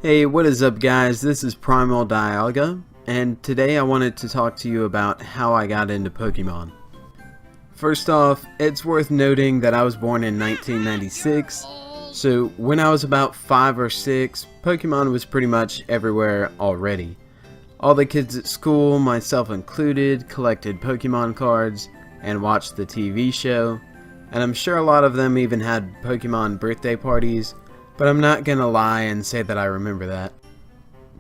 Hey, what is up guys? This is Primal Dialga, and today I wanted to talk to you about how I got into Pokemon. First off, it's worth noting that I was born in 1996, so when I was about 5 or 6, Pokemon was pretty much everywhere already. All the kids at school, myself included, collected Pokemon cards and watched the TV show, and I'm sure a lot of them even had Pokemon birthday parties, but I'm not gonna lie and say that I remember that.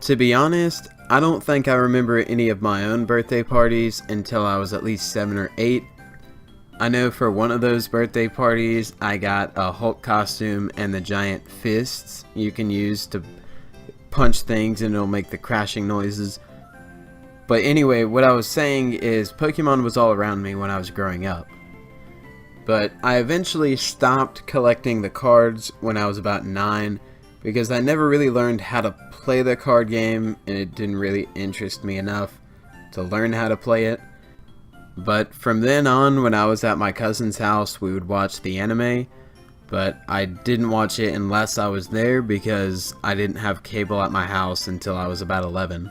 To be honest, I don't think I remember any of my own birthday parties until I was at least 7 or 8. I know for one of those birthday parties, I got a Hulk costume and the giant fists you can use to punch things and it'll make the crashing noises. But anyway, what I was saying is Pokemon was all around me when I was growing up. But I eventually stopped collecting the cards when I was about 9 because I never really learned how to play the card game and it didn't really interest me enough to learn how to play it. But from then on, when I was at my cousin's house, we would watch the anime, but I didn't watch it unless I was there because I didn't have cable at my house until I was about 11.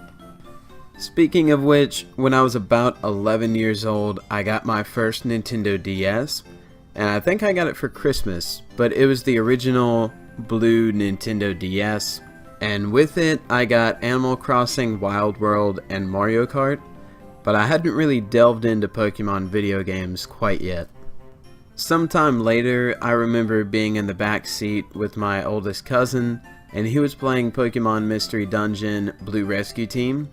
Speaking of which, when I was about 11 years old, I got my first Nintendo DS. And I think I got it for Christmas, but it was the original blue Nintendo DS. And with it, I got Animal Crossing, Wild World, and Mario Kart. But I hadn't really delved into Pokemon video games quite yet. Sometime later, I remember being in the back seat with my oldest cousin, and he was playing Pokemon Mystery Dungeon Blue Rescue Team.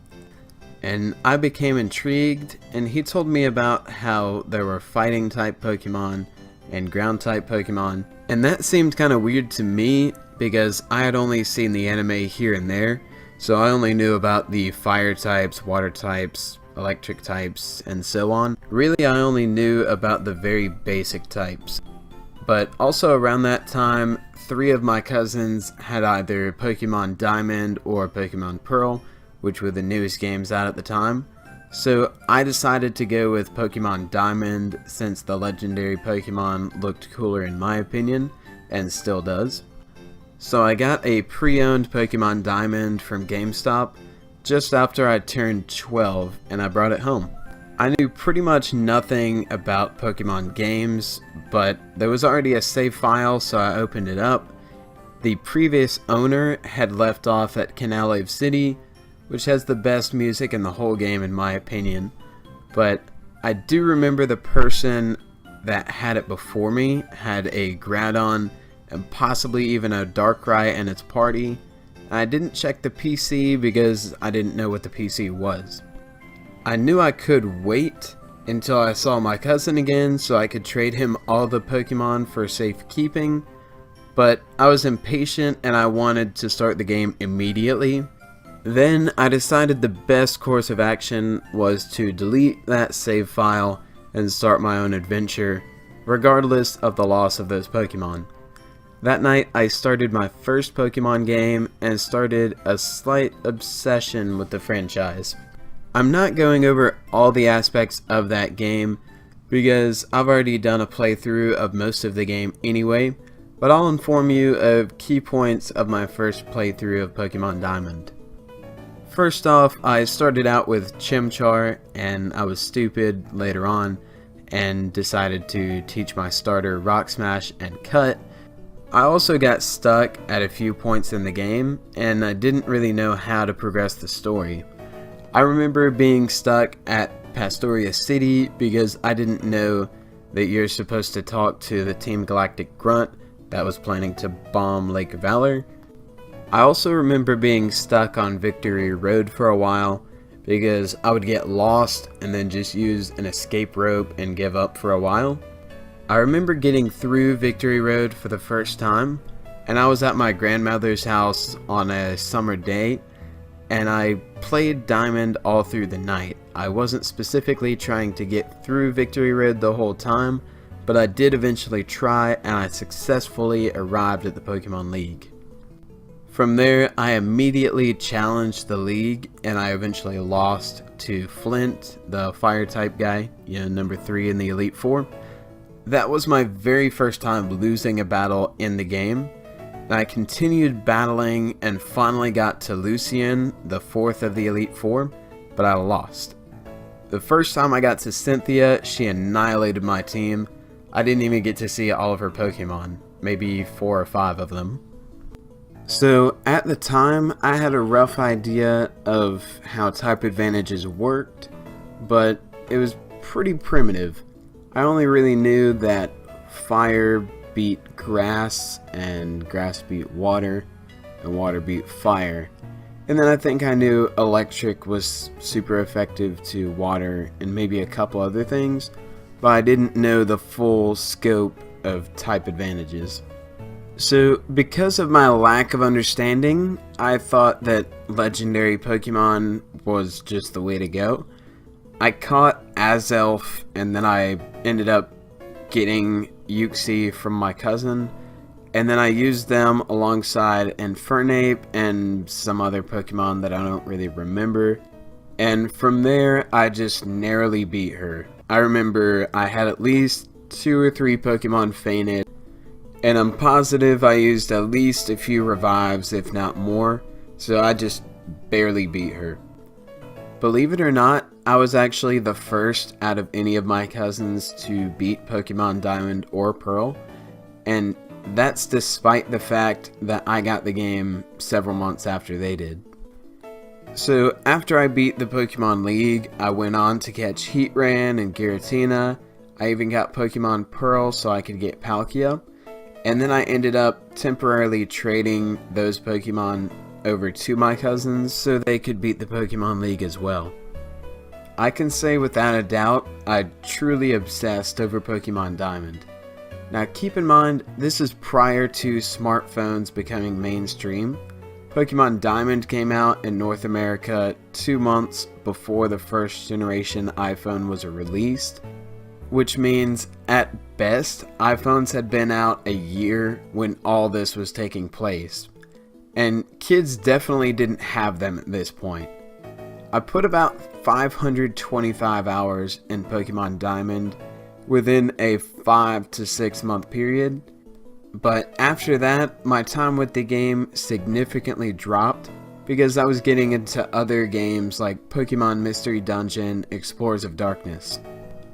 And I became intrigued, and he told me about how there were fighting type Pokemon and ground type Pokemon, and that seemed kind of weird to me because I had only seen the anime here and there, so I only knew about the fire types, water types, electric types, and so on. Really, I only knew about the very basic types. But also around that time, 3 of my cousins had either Pokemon Diamond or Pokemon Pearl, which were the newest games out at the time. So I decided to go with Pokemon Diamond since the legendary Pokemon looked cooler in my opinion, and still does. So I got a pre-owned Pokemon Diamond from GameStop just after I turned 12 and I brought it home. I knew pretty much nothing about Pokemon games, but there was already a save file so I opened it up. The previous owner had left off at Canalave City, which has the best music in the whole game in my opinion, but I do remember the person that had it before me had a Groudon and possibly even a Darkrai in its party. I didn't check the PC because I didn't know what the PC was. I knew I could wait until I saw my cousin again so I could trade him all the Pokemon for safekeeping, but I was impatient and I wanted to start the game immediately. Then I decided the best course of action was to delete that save file and start my own adventure, regardless of the loss of those Pokemon. That night I started my first Pokemon game and started a slight obsession with the franchise. I'm not going over all the aspects of that game because I've already done a playthrough of most of the game anyway, but I'll inform you of key points of my first playthrough of Pokemon Diamond. First off, I started out with Chimchar, and I was stupid later on, and decided to teach my starter Rock Smash and Cut. I also got stuck at a few points in the game, and I didn't really know how to progress the story. I remember being stuck at Pastoria City because I didn't know that you're supposed to talk to the Team Galactic Grunt that was planning to bomb Lake Valor. I also remember being stuck on Victory Road for a while because I would get lost and then just use an escape rope and give up for a while. I remember getting through Victory Road for the first time, and I was at my grandmother's house on a summer day, and I played Diamond all through the night. I wasn't specifically trying to get through Victory Road the whole time, but I did eventually try, and I successfully arrived at the Pokemon League. From there, I immediately challenged the league, and I eventually lost to Flint, the fire type guy, number 3 in the Elite Four. That was my very first time losing a battle in the game, I continued battling and finally got to Lucian, the 4th of the Elite Four, but I lost. The first time I got to Cynthia, she annihilated my team. I didn't even get to see all of her Pokemon, maybe 4 or 5 of them. So at the time, I had a rough idea of how type advantages worked, but it was pretty primitive. I only really knew that fire beat grass, and grass beat water, and water beat fire. And then I think I knew electric was super effective to water, and maybe a couple other things, but I didn't know the full scope of type advantages. So, because of my lack of understanding, I thought that legendary Pokemon was just the way to go. I caught Azelf, and then I ended up getting Uxie from my cousin, and then I used them alongside Infernape and some other Pokemon that I don't really remember. And from there, I just narrowly beat her. I remember I had at least 2 or 3 Pokemon fainted, and I'm positive I used at least a few revives, if not more, so I just barely beat her. Believe it or not, I was actually the first out of any of my cousins to beat Pokemon Diamond or Pearl, and that's despite the fact that I got the game several months after they did. So after I beat the Pokemon League, I went on to catch Heatran and Giratina. I even got Pokemon Pearl so I could get Palkia. And then I ended up temporarily trading those Pokemon over to my cousins so they could beat the Pokemon League as well. I can say without a doubt, I truly obsessed over Pokemon Diamond. Now keep in mind, this is prior to smartphones becoming mainstream. Pokemon Diamond came out in North America 2 months before the first generation iPhone was released, which means at best, iPhones had been out a year when all this was taking place. And kids definitely didn't have them at this point. I put about 525 hours in Pokemon Diamond within a 5 to 6 month period, but after that, my time with the game significantly dropped because I was getting into other games like Pokemon Mystery Dungeon, Explorers of Darkness.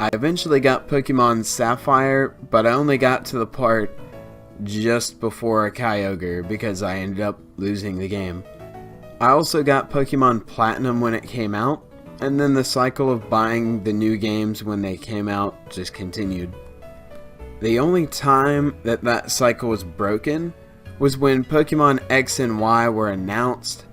I eventually got Pokemon Sapphire, but I only got to the part just before a Kyogre because I ended up losing the game. I also got Pokemon Platinum when it came out, and then the cycle of buying the new games when they came out just continued. The only time that cycle was broken was when Pokemon X and Y were announced.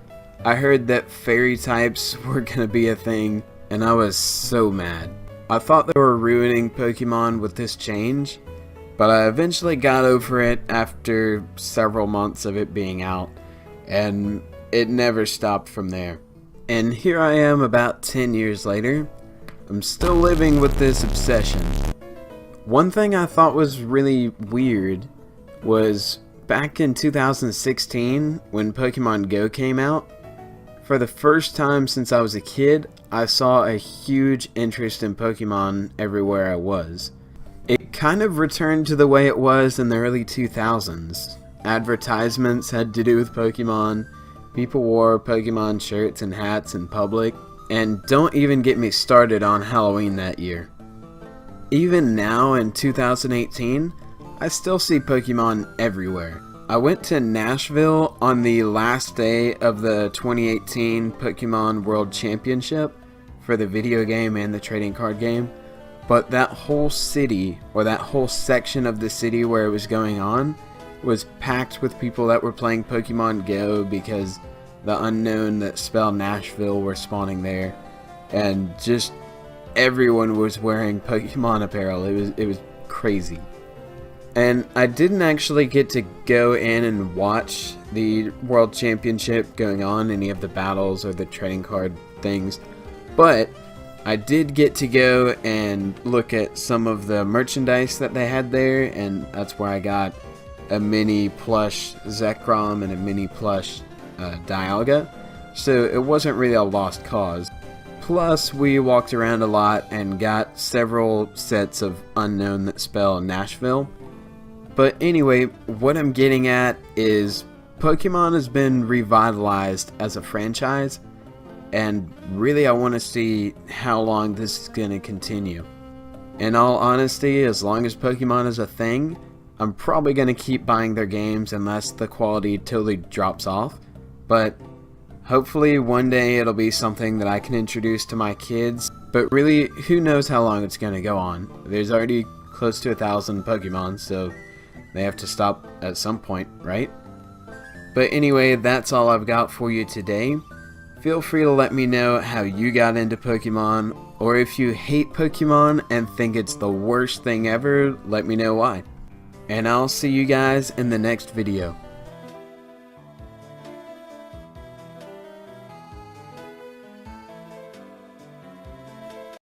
I heard that fairy types were gonna be a thing, and I was so mad. I thought they were ruining Pokemon with this change, but I eventually got over it after several months of it being out, and it never stopped from there. And here I am about 10 years later. I'm still living with this obsession. One thing I thought was really weird was back in 2016 when Pokemon Go came out. For the first time since I was a kid, I saw a huge interest in Pokemon everywhere I was. It kind of returned to the way it was in the early 2000s. Advertisements had to do with Pokemon, people wore Pokemon shirts and hats in public, and don't even get me started on Halloween that year. Even now in 2018, I still see Pokemon everywhere. I went to Nashville on the last day of the 2018 Pokemon World Championship for the video game and the trading card game, but that whole city, or that whole section of the city where it was going on, was packed with people that were playing Pokemon Go because the unknown that spell Nashville were spawning there, and just everyone was wearing Pokemon apparel. It was crazy. And I didn't actually get to go in and watch the World Championship going on, any of the battles or the trading card things, but I did get to go and look at some of the merchandise that they had there, and that's where I got a mini plush Zekrom and a mini plush Dialga, so it wasn't really a lost cause. Plus, we walked around a lot and got several sets of unknown that spell Nashville. But anyway, what I'm getting at is Pokemon has been revitalized as a franchise, and really I want to see how long this is going to continue. In all honesty, as long as Pokemon is a thing, I'm probably going to keep buying their games unless the quality totally drops off. But hopefully one day it'll be something that I can introduce to my kids. But really, who knows how long it's going to go on. There's already close to 1,000 Pokemon, so they have to stop at some point, right? But anyway, that's all I've got for you today. Feel free to let me know how you got into Pokemon, or if you hate Pokemon and think it's the worst thing ever, let me know why. And I'll see you guys in the next video.